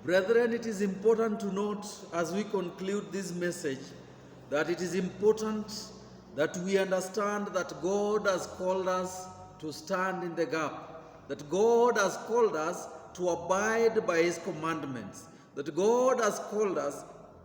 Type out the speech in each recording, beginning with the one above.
Brethren, it is important to note as we conclude this message that it is important that we understand that God has called us to stand in the gap, that God has called us to abide by His commandments, that God has called us,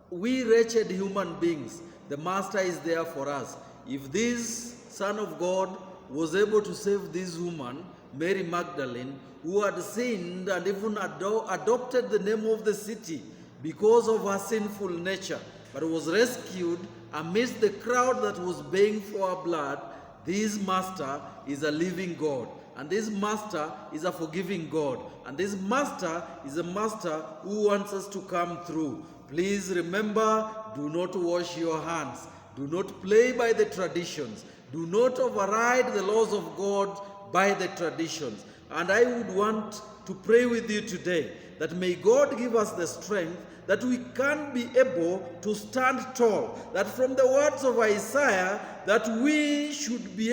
we wretched human beings, the Master is there for us. If this Son of God was able to save this woman, Mary Magdalene, who had sinned and even adopted the name of the city because of her sinful nature, but was rescued amidst the crowd that was baying for her blood, this Master is a living God. And this Master is a forgiving God. And this Master is a Master who wants us to come through. Please remember, do not wash your hands. Do not play by the traditions. Do not override the laws of God by the traditions. And I would want to pray with you today that may God give us the strength that we can be able to stand tall, that from the words of Isaiah, that we should be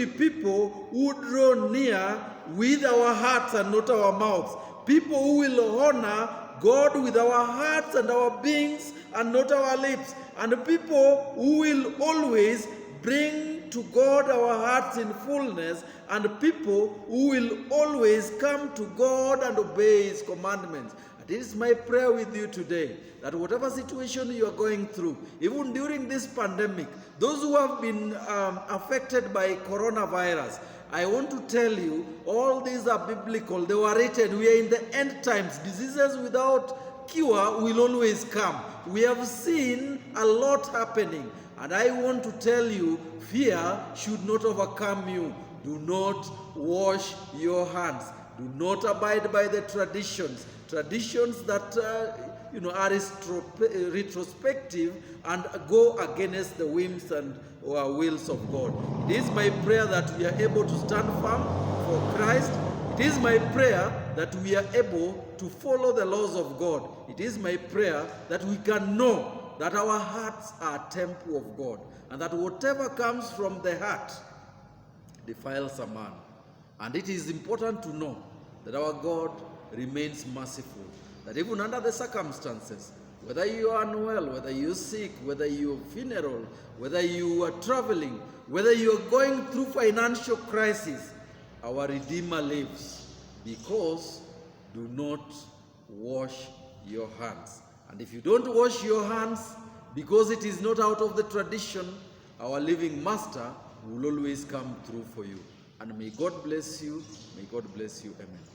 people who draw near with our hearts and not our mouths, people who will honor God with our hearts and our beings and not our lips, and people who will always bring to God our hearts in fullness, and people who will always come to God and obey His commandments. It is my prayer with you today that whatever situation you are going through, even during this pandemic, those who have been affected by coronavirus, I want to tell you, all these are biblical. They were written. We are in the end times. Diseases without cure will always come. We have seen a lot happening. And I want to tell you, fear should not overcome you. Do not wash your hands. Do not abide by the traditions that are retrospective and go against the whims and wills of God. It is my prayer that we are able to stand firm for Christ. It is my prayer that we are able to follow the laws of God. It is my prayer that we can know that our hearts are a temple of God, and that whatever comes from the heart defiles a man. And it is important to know that our God remains merciful, that even under the circumstances, whether you are unwell, whether you're sick, whether you're funeral, whether you are traveling, whether you're going through financial crisis, our Redeemer lives, because do not wash your hands. And if you don't wash your hands, because it is not out of the tradition, our living Master will always come through for you. And may God bless you. May God bless you. Amen.